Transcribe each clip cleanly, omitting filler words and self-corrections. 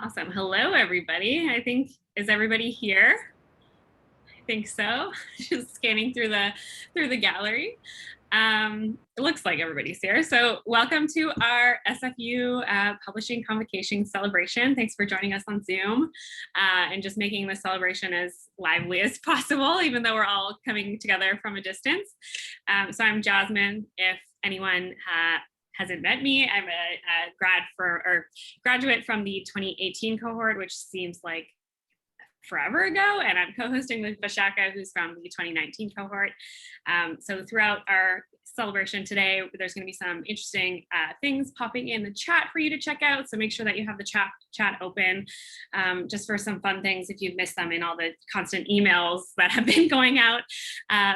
Awesome. Hello, everybody. Is everybody here? I think so. Just scanning through the gallery. It looks like everybody's here. So welcome to our SFU Publishing Convocation celebration. Thanks for joining us on Zoom and just making the celebration as lively as possible, even though we're all coming together from a distance. So I'm Jazmin. If anyone hasn't met me, I'm a graduate from the 2018 cohort, which seems like forever ago, and I'm co-hosting with Vishakha, who's from the 2019 cohort. So throughout our celebration today, there's going to be some interesting things popping in the chat for you to check out. So make sure that you have the chat open just for some fun things if you've missed them in all the constant emails that have been going out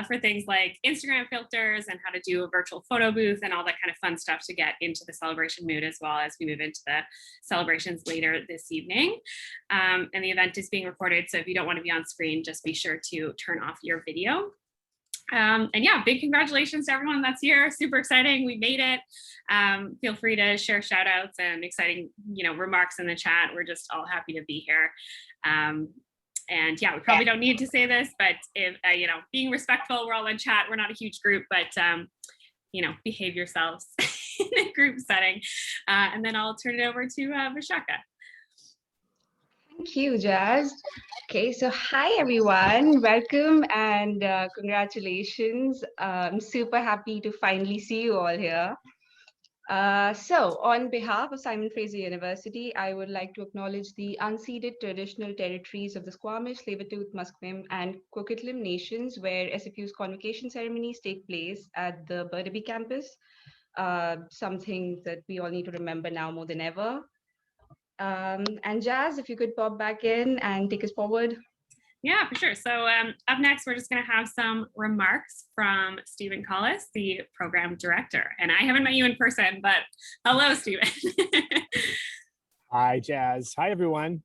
for things like Instagram filters and how to do a virtual photo booth and all that kind of fun stuff to get into the celebration mood as well as we move into the celebrations later this evening. And the event is being recorded, so if you don't want to be on screen, just be sure to turn off your video. And yeah, big congratulations to everyone that's here. Super exciting. We made it. Feel free to share shout outs and exciting, remarks in the chat. We're just all happy to be here. And yeah, we probably don't need to say this, but if, being respectful, we're all in chat. We're not a huge group, but, behave yourselves in a group setting. And then I'll turn it over to Vishakha. Thank you, Jazz. Okay, so hi everyone, welcome and congratulations. I'm super happy to finally see you all here. So on behalf of Simon Fraser University, I would like to acknowledge the unceded traditional territories of the Squamish, Tsleil-Waututh, Musqueam, and Coquitlam nations, where SFU's convocation ceremonies take place at the Burnaby campus, something that we all need to remember now more than ever. And Jazz, if you could pop back in and take us forward. Yeah, for sure. So up next, we're just going to have some remarks from Stephen Collis, the program director. And I haven't met you in person, but hello, Stephen. Hi, Jazz. Hi, everyone.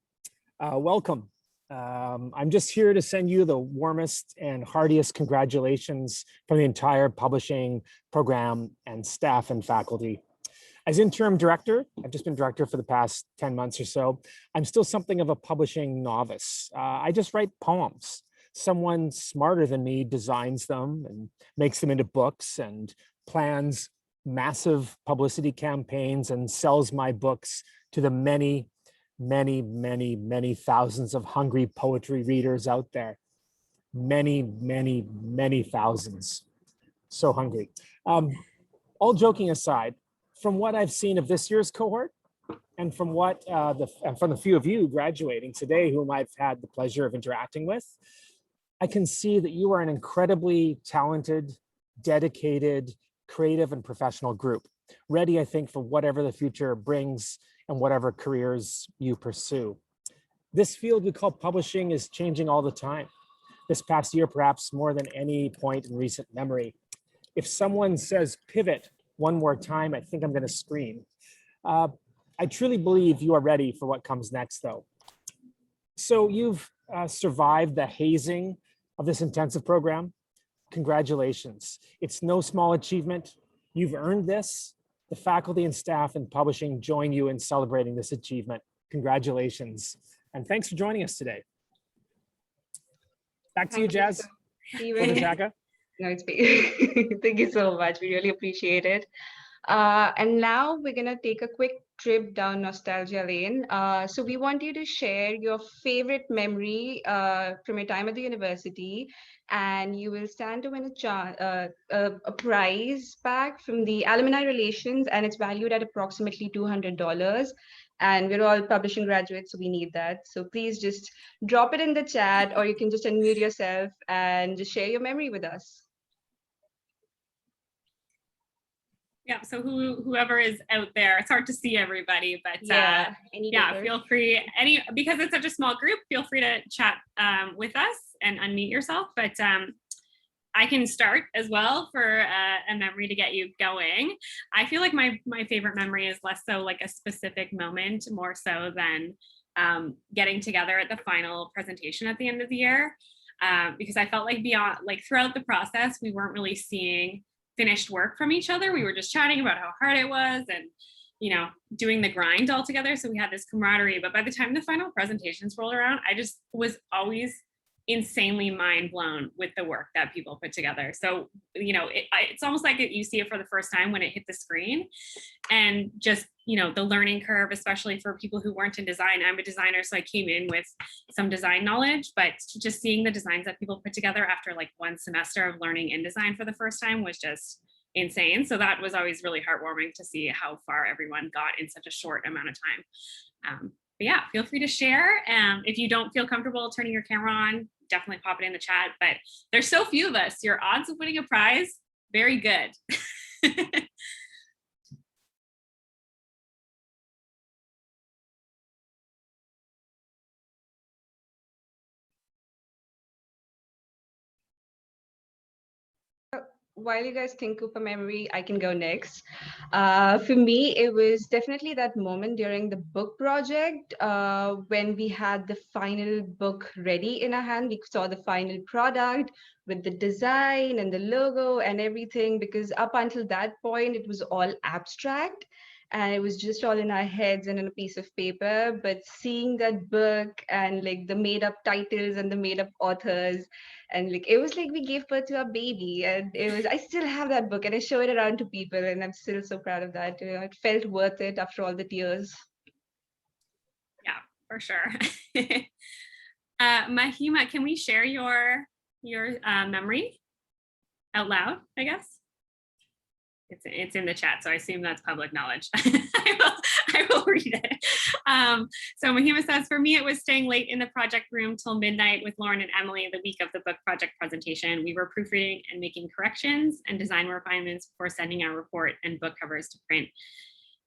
Welcome. I'm just here to send you the warmest and heartiest congratulations from the entire publishing program and staff and faculty. As interim director, I've just been director for the past 10 months or so. I'm still something of a publishing novice. I just write poems. Someone smarter than me designs them and makes them into books and plans massive publicity campaigns and sells my books to the many, many, many, many thousands of hungry poetry readers out there. Many, many, many thousands. So hungry. All joking aside, from what I've seen of this year's cohort, and from what from the few of you graduating today, whom I've had the pleasure of interacting with, I can see that you are an incredibly talented, dedicated, creative, and professional group, ready, I think, for whatever the future brings and whatever careers you pursue. This field we call publishing is changing all the time. This past year, perhaps more than any point in recent memory. If someone says pivot one more time, I think I'm going to scream. I truly believe you are ready for what comes next, though. So you've survived the hazing of this intensive program. Congratulations. It's no small achievement. You've earned this. The faculty and staff in publishing join you in celebrating this achievement. Congratulations. And thanks for joining us today. Back to you, Jazz. Vishakha. No, it's thank you so much. We really appreciate it. And now we're going to take a quick trip down nostalgia lane. So we want you to share your favorite memory from your time at the university, and you will stand to win a prize back from the Alumni Relations, and it's valued at approximately $200. And we're all publishing graduates, so we need that. So please just drop it in the chat, or you can just unmute yourself and just share your memory with us. Yeah, so whoever is out there, it's hard to see everybody, but yeah, feel free, because it's such a small group, feel free to chat with us and unmute yourself. But I can start as well for a memory to get you going. I feel like my favorite memory is less so like a specific moment, more so than getting together at the final presentation at the end of the year, because I felt like throughout the process, we weren't really seeing finished work from each other. We were just chatting about how hard it was and doing the grind all together. So we had this camaraderie, but by the time the final presentations rolled around, I just was always insanely mind blown with the work that people put together. So, it's almost like you see it for the first time when it hit the screen, and just, the learning curve, especially for people who weren't in design. I'm a designer, so I came in with some design knowledge, but just seeing the designs that people put together after like one semester of learning InDesign for the first time was just insane. So that was always really heartwarming to see how far everyone got in such a short amount of time. But yeah, feel free to share. If you don't feel comfortable turning your camera on, definitely pop it in the chat. But there's so few of us. Your odds of winning a prize, very good. While you guys think of a memory, I can go next. For me, it was definitely that moment during the book project when we had the final book ready in our hand. We saw the final product with the design and the logo and everything, because up until that point, it was all abstract and it was just all in our heads and on a piece of paper. But seeing that book and like the made up titles and the made up authors, and like it was like we gave birth to a baby, and I still have that book and I show it around to people, and I'm still so proud of that. It felt worth it after all the tears. Yeah, for sure. Mahima, can we share your memory out loud, I guess? It's in the chat, so I assume that's public knowledge. I will read it. So Mahima says, for me, it was staying late in the project room till midnight with Lauren and Emily the week of the book project presentation. We were proofreading and making corrections and design refinements before sending our report and book covers to print.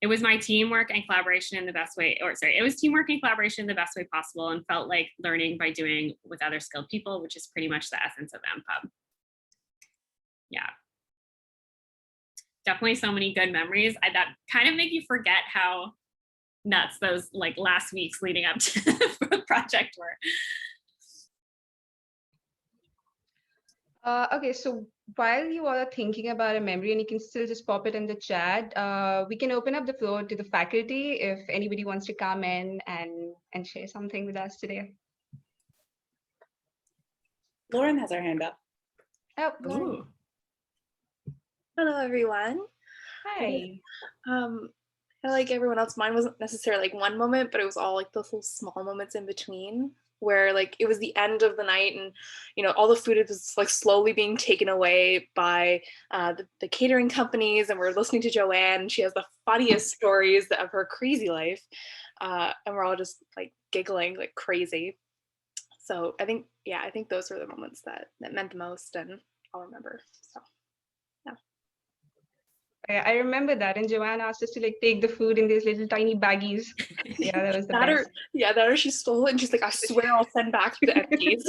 It was my teamwork and collaboration in the best way, it was teamwork and collaboration in the best way possible, and felt like learning by doing with other skilled people, which is pretty much the essence of MPub. Yeah. Definitely so many good memories that kind of make you forget how nuts those like last weeks leading up to the project were. Okay, so while you all are thinking about a memory, and you can still just pop it in the chat, we can open up the floor to the faculty if anybody wants to come in and share something with us today. Lauren has her hand up. Oh, Lauren. Hello, everyone. Hi. Like everyone else, mine wasn't necessarily like one moment, but it was all like those little small moments in between where like it was the end of the night, and all the food was like slowly being taken away by the catering companies, and we're listening to Joanne, and she has the funniest stories of her crazy life, and we're all just like giggling like crazy. So I think those were the moments that meant the most, and I'll remember. So. I remember that, and Joanne asked us to like take the food in these little tiny baggies. Yeah, that was the best. That or she stole it, and she's like, I swear I'll send back the empties.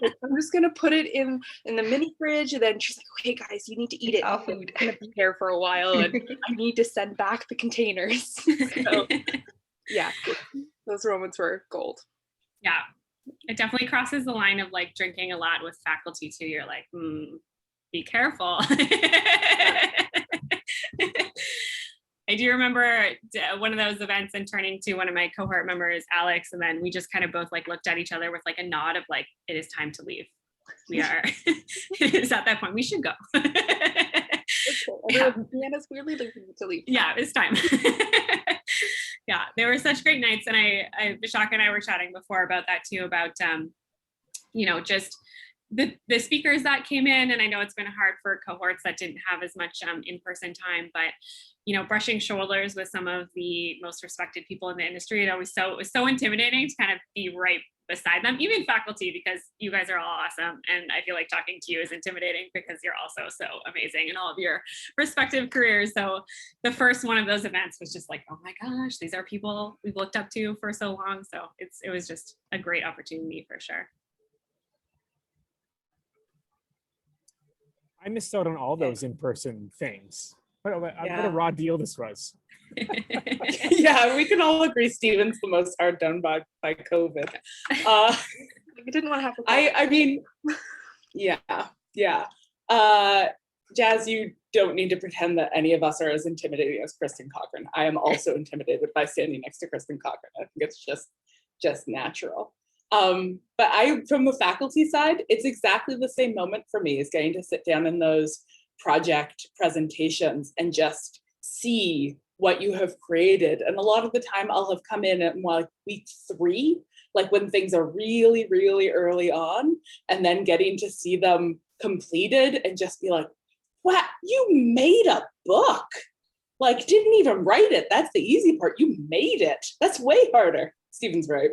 Like, I'm just gonna put it in the mini fridge, and then she's like, okay guys, you need to eat it. Our food. I'm gonna be here for a while, and I need to send back the containers. So yeah, those moments were gold. Yeah, it definitely crosses the line of like drinking a lot with faculty too. You're like, be careful. I do remember one of those events and turning to one of my cohort members, Alex, and then we just kind of both like looked at each other with like a nod of like, it is time to leave. We are, it is at that point, we should go. Yeah. It's weirdly like to leave. Yeah, it's time. Yeah, they were such great nights. And Vishakha and I were chatting before about that too, about, just the speakers that came in, and I know it's been hard for cohorts that didn't have as much in-person time, but brushing shoulders with some of the most respected people in the industry, it was so intimidating to kind of be right beside them, even faculty, because you guys are all awesome, and I feel like talking to you is intimidating because you're also so amazing in all of your respective careers. So the first one of those events was just like, oh my gosh, these are people we've looked up to for so long. So it was just a great opportunity for sure. I missed out on all those in-person things. What a raw deal this was. Yeah, we can all agree Steven's the most hard done by COVID. We didn't want to have to. I mean, yeah. Jazz, you don't need to pretend that any of us are as intimidating as Kristen Cochran. I am also intimidated by standing next to Kristen Cochran. I think it's just natural. But from the faculty side, it's exactly the same moment for me as getting to sit down in those project presentations and just see what you have created. And a lot of the time I'll have come in at like week 3, like when things are really, really early on, and then getting to see them completed and just be like, wow, you made a book. Like, didn't even write it. That's the easy part. You made it. That's way harder. Stephen's right.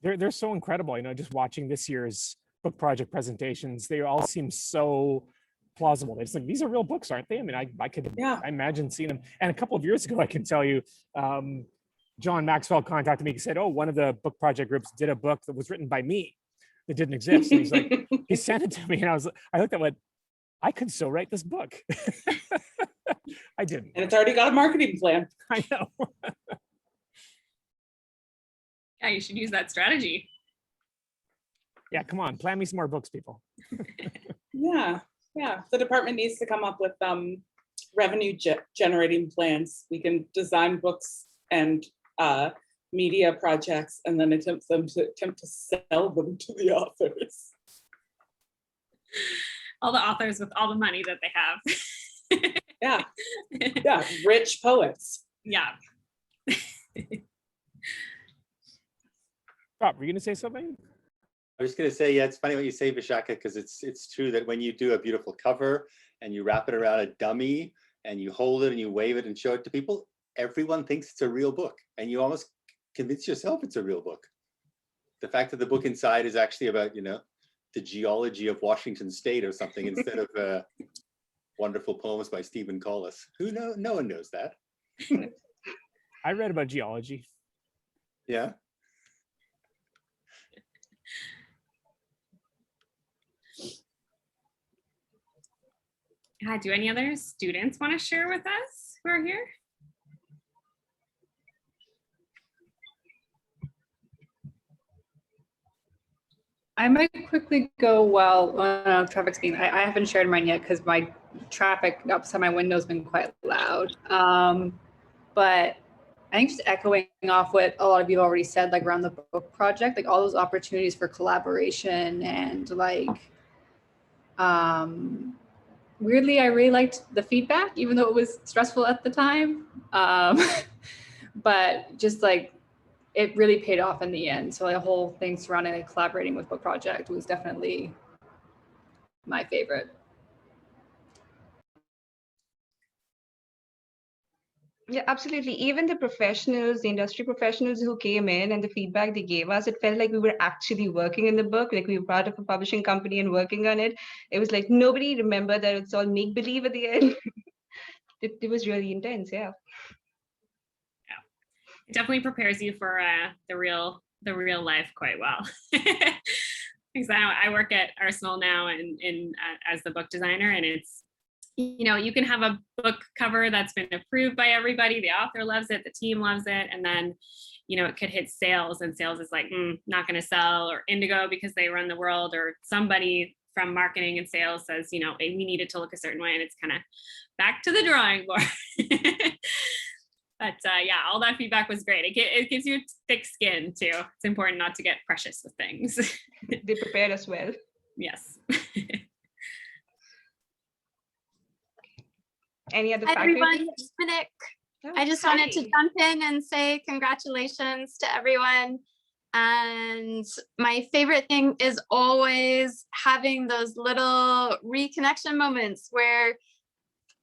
They're so incredible. You know, just watching this year's book project presentations, they all seem so plausible. It's like, these are real books, aren't they? I mean, I could imagine seeing them. And a couple of years ago, I can tell you, John Maxwell contacted me. He said, oh, one of the book project groups did a book that was written by me that didn't exist. And he's like, he sent it to me, and I looked at it, went, I could so write this book. I didn't. And it's already got a marketing plan. I know. Yeah, you should use that strategy. Yeah, come on, plan me some more books, people. Yeah. The department needs to come up with revenue generating plans. We can design books and media projects and then attempt to sell them to the authors. All the authors with all the money that they have. Yeah, rich poets. Yeah. Rob, were you gonna say something? I was going to say, yeah, it's funny what you say, Vishakha, because it's true that when you do a beautiful cover and you wrap it around a dummy and you hold it and you wave it and show it to people, everyone thinks it's a real book, and you almost convince yourself it's a real book. The fact that the book inside is actually about, you know, the geology of Washington State or something instead of wonderful poems by Stephen Collis. No one knows that. I read about geology. Yeah. Do any other students want to share with us who are here? I might quickly go while traffic's being, I haven't shared mine yet because my traffic outside my window has been quite loud. But I think just echoing off what a lot of you already said, like around the book project, like all those opportunities for collaboration and like, weirdly, I really liked the feedback, even though it was stressful at the time. But just like, it really paid off in the end. So the whole thing surrounding like collaborating with book project was definitely my favorite. Yeah, absolutely. Even the professionals, the industry professionals who came in and the feedback they gave us, it felt like we were actually working in the book, like we were part of a publishing company and working on it. It was like nobody remembered that it's all make-believe at the end. It was really intense, yeah. It definitely prepares you for the real life quite well. Because I work at Arsenal now and as the book designer, and it's, you know, you can have a book cover that's been approved by everybody, the author loves it, the team loves it, and then, you know, it could hit sales, and sales is like, not going to sell, or Indigo because they run the world, or somebody from marketing and sales says, you know, hey, we need it to look a certain way, and it's kind of back to the drawing board. But yeah, all that feedback was great. It gives you thick skin too. It's important not to get precious with things. They prepared us well. Yes. Any other Hi faculty? everyone, it's Minik. Oh, I just wanted to jump in and say congratulations to everyone. And my favorite thing is always having those little reconnection moments where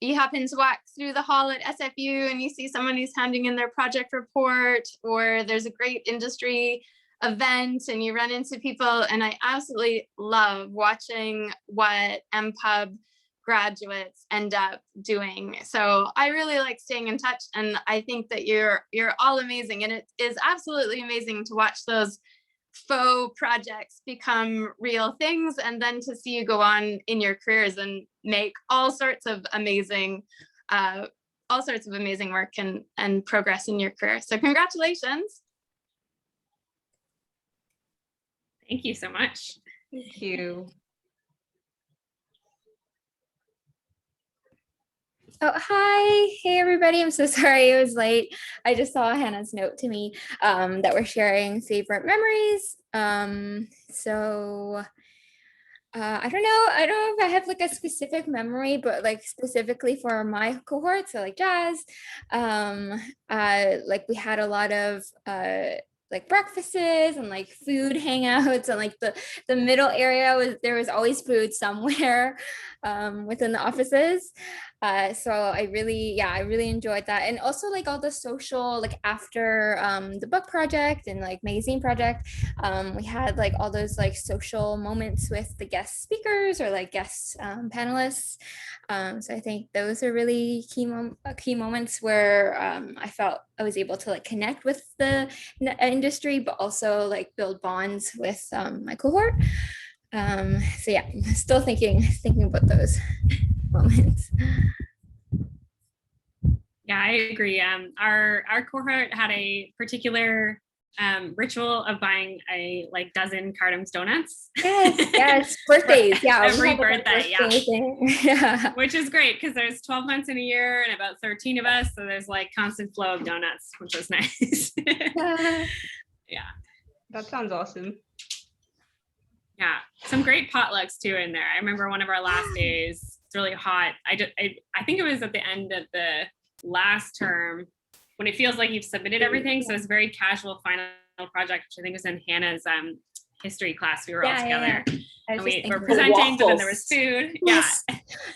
you happen to walk through the hall at SFU and you see someone who's handing in their project report, or there's a great industry event and you run into people. And I absolutely love watching what MPub graduates end up doing. So I really like staying in touch, and I think that you're all amazing, and it is absolutely amazing to watch those faux projects become real things, and then to see you go on in your careers and make all sorts of amazing work and progress in your career. So congratulations. Thank you so much. Thank you. Oh, hi. Hey, everybody. I'm so sorry it was late. I just saw Hannah's note to me that we're sharing favorite memories. I don't know. I don't know if I have like a specific memory, but like specifically for my cohort, so like jazz, like we had a lot of like breakfasts and like food hangouts, and like the middle area was, there was always food somewhere within the offices. So I really enjoyed that. And also like all the social, like after the book project and like magazine project, we had like all those like social moments with the guest speakers or like guest panelists. So I think those are really key moments where I felt I was able to like connect with the industry, but also like build bonds with my cohort. So yeah, I'm still thinking about those moments. Yeah, I agree. Our cohort had a particular ritual of buying a like dozen Cardam's donuts. Yes, birthdays. Yeah, every birthday. Yeah. Yeah, which is great because there's 12 months in a year and about 13 of us, so there's like constant flow of donuts, which was nice. Yeah, That sounds awesome. yeah, some great potlucks too in there. I remember one of our last days. It's really hot. I think it was at the end of the last term when it feels like you've submitted everything, so it's a very casual final project, which I think was in Hannah's history class. We were all together and we were presenting, but then there was food. Yes.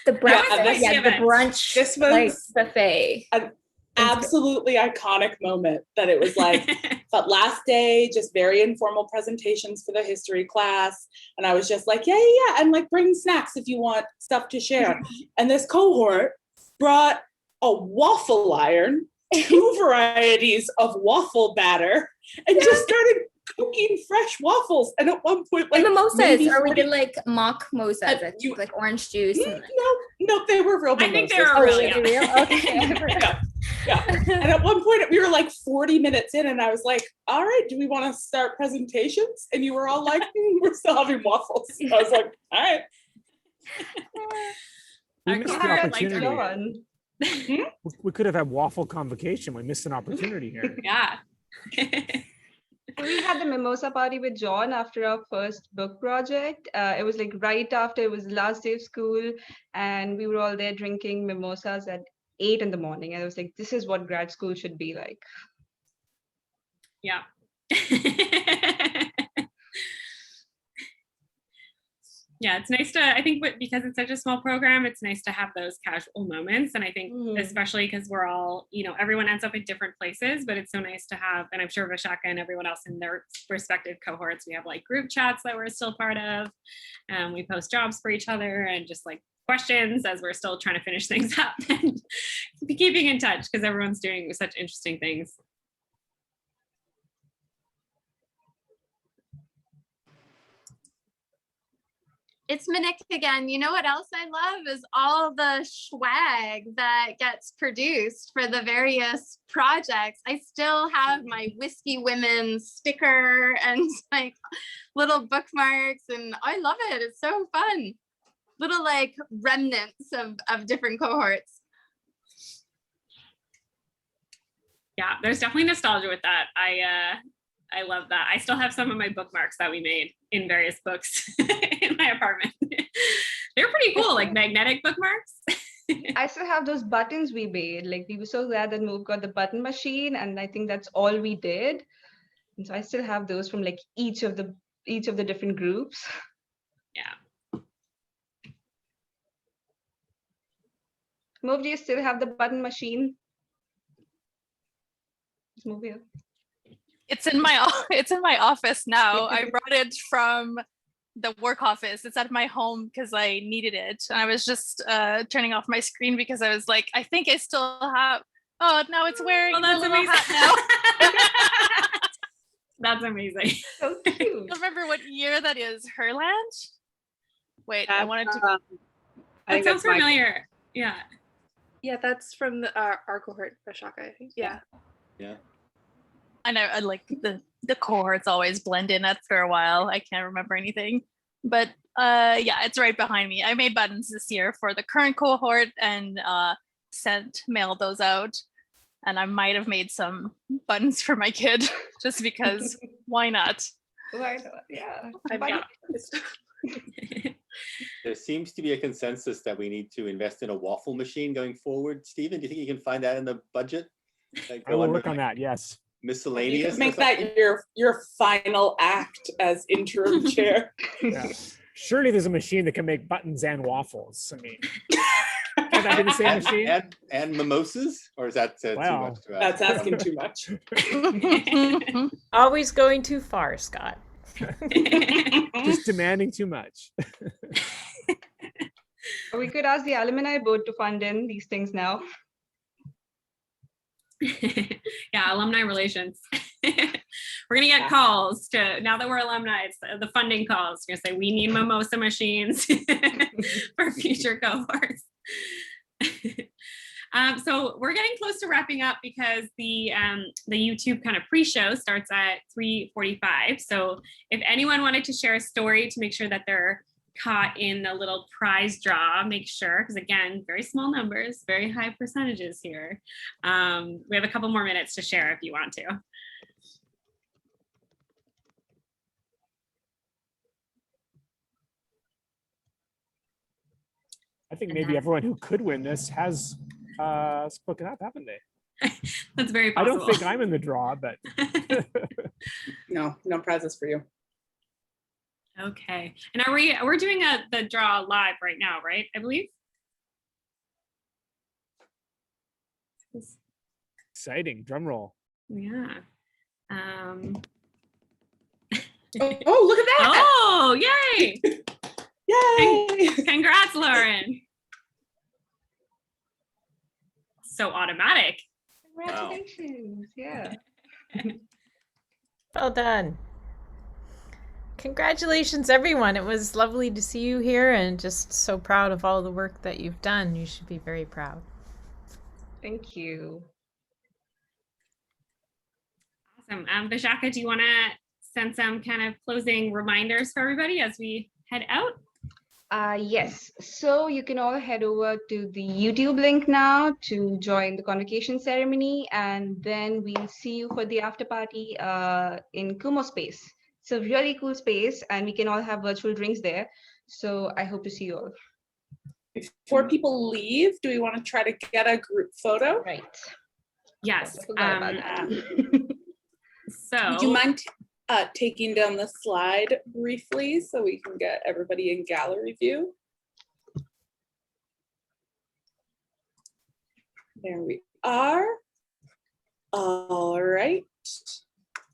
The brunch, the brunch. This was like buffet. An absolutely iconic moment that it was like that last day, just very informal presentations for the history class. And I was just like, yeah. And like bring snacks if you want stuff to share. And this cohort brought a waffle iron, 2 varieties of waffle batter, and just started cooking fresh waffles. And at one point, like mimosas, or we did like mock mimosas, I think, like orange juice. No, they were real mimosas. I think they were real. Okay. Yeah. And at one point we were like 40 minutes in and I was like, all right, do we want to start presentations? And you were all like, we're still having waffles. And I was like, all right. We missed the opportunity. We could have had waffle convocation. We missed an opportunity here. Yeah. We had the mimosa party with John after our first book project. It was like right after, it was the last day of school, and we were all there drinking mimosas at 8 in the morning. And I was like, this is what grad school should be like. Yeah. Yeah, it's nice to, I think because it's such a small program, it's nice to have those casual moments. And I think especially because we're all, everyone ends up in different places, but it's so nice to have, and I'm sure Vishakha and everyone else in their respective cohorts, we have like group chats that we're still part of. We post jobs for each other and just like questions as we're still trying to finish things up and be keeping in touch because everyone's doing such interesting things. It's Minik again. You know what else I love is all the swag that gets produced for the various projects. I still have my Whiskey Women sticker and like little bookmarks, and I love it. It's so fun. Little like remnants of different cohorts. Yeah, there's definitely nostalgia with that. I love that. I still have some of my bookmarks that we made in various books in my apartment. They're pretty cool, like magnetic bookmarks. I still have those buttons we made. Like we were so glad that Move got the button machine, and I think that's all we did. And so I still have those from like each of the different groups. Yeah. Move, do you still have the button machine? Let's move here. It's in my office now. I brought it from the work office. It's at my home because I needed it. And I was just turning off my screen because I was like, I think I still have. Oh, now it's wearing a little hat now. That's amazing. So cute. I don't remember what year that is. Herland? Wait, I wanted to. That sounds familiar. Yeah. Yeah, that's from our cohort, Vishakha, I think. Yeah. Yeah. I know, like the cohorts always blend in after a while. I can't remember anything, but yeah, it's right behind me. I made buttons this year for the current cohort, and mail those out. And I might have made some buttons for my kid just because why not? Why not? Yeah. I've got There seems to be a consensus that we need to invest in a waffle machine going forward. Stephen, do you think you can find that in the budget? Like I will work on that. Yes. You Miscellaneous. could make that your final act as interim chair. Yeah. Surely there's a machine that can make buttons and waffles. I mean, can that be the same machine? And mimosas, or is that too Wow. much to ask? That's asking too much. Always going too far, Scott. Just demanding too much. We could ask the alumni board to fund in these things now. Yeah, alumni relations. We're gonna get calls to, now that we're alumni, it's the funding calls. We're gonna say we need mimosa machines for future cohorts. So we're getting close to wrapping up because the YouTube kind of pre-show starts at 3:45. So if anyone wanted to share a story to make sure that they're caught in the little prize draw, make sure, because again, very small numbers, very high percentages here. We have a couple more minutes to share if you want to. I think maybe everyone who could win this has spoken up, haven't they? That's very I possible. don't think I'm in the draw, but No prizes for you. Okay, and we're doing the draw live right now, right? I believe. exciting. Drum roll. Yeah. Oh, look at that! Oh, yay! Yay! Congrats, Lauren. So automatic. Congratulations. Yeah. Well done. Congratulations, everyone. It was lovely to see you here and just so proud of all the work that you've done. You should be very proud. Thank you. Awesome. Vishakha, do you want to send some kind of closing reminders for everybody as we head out? Yes, so you can all head over to the YouTube link now to join the convocation ceremony, and then we'll see you for the after party in Kumo space. It's a really cool space, and we can all have virtual drinks there. So I hope to see you all. Before people leave, do we want to try to get a group photo? Right. Yes. I forgot about that. So Do you mind taking down the slide briefly so we can get everybody in gallery view? There we are. All right.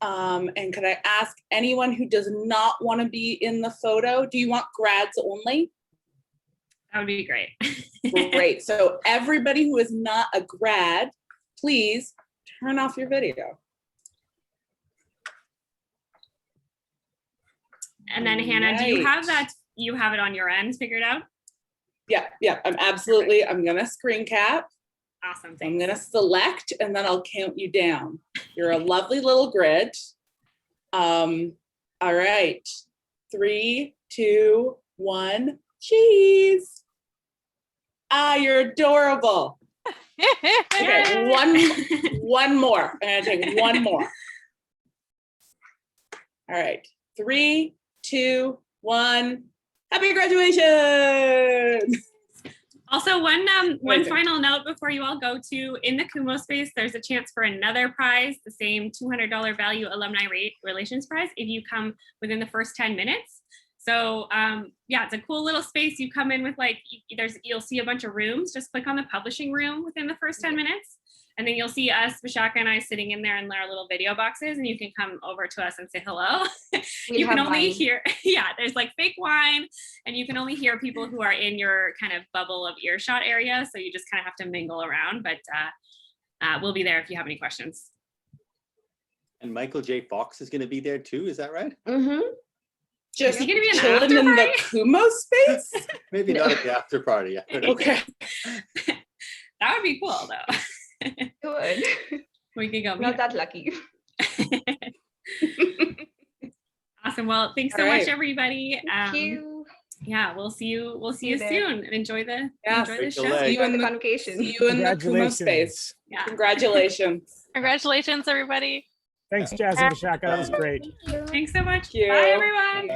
And could I ask anyone who does not want to be in the photo, do you want grads only? that would be great. Great. So everybody who is not a grad, please turn off your video. And then Hannah, do you have that? You have it on your end figured out? Yeah, I'm gonna screen cap. Awesome. I'm Thanks. gonna select and then I'll count you down. You're a lovely little grid. All right. 3, 2, 1, cheese. Ah, you're adorable. Okay, one more. I'm gonna take one more. All right. 3, 2, 1. Happy graduation! Also, one Amazing. final note before you all go to, in the Kumo space, there's a chance for another prize, the same $200 value alumni relations prize, if you come within the first 10 minutes. So yeah, it's a cool little space. You come in with you'll see a bunch of rooms. Just click on the publishing room within the first 10 minutes. And then you'll see us, Vishakha and I, sitting in there in our little video boxes, and you can come over to us and say hello. You can only hear, there's like fake wine, and you can only hear people who are in your kind of bubble of earshot area. So you just kind of have to mingle around, but we'll be there if you have any questions. And Michael J. Fox is going to be there too, is that right? Mm-hmm. Just Is he gonna be an chilling after in the party? Kumo space? Maybe not at the after party. I don't know. Okay. That would be cool though. Good. We could go. Not that lucky. Awesome. Well, thanks so All much, right. everybody. Thank you. yeah, we'll see you you there. soon, and enjoy the Great show. delay. See you in the Convocation. See you in the Kumo space. Yeah. Congratulations. Congratulations, everybody. Thanks, Jazz and Vishakha. That was great. Thank you. Thanks so much. Thank you. Bye, everyone.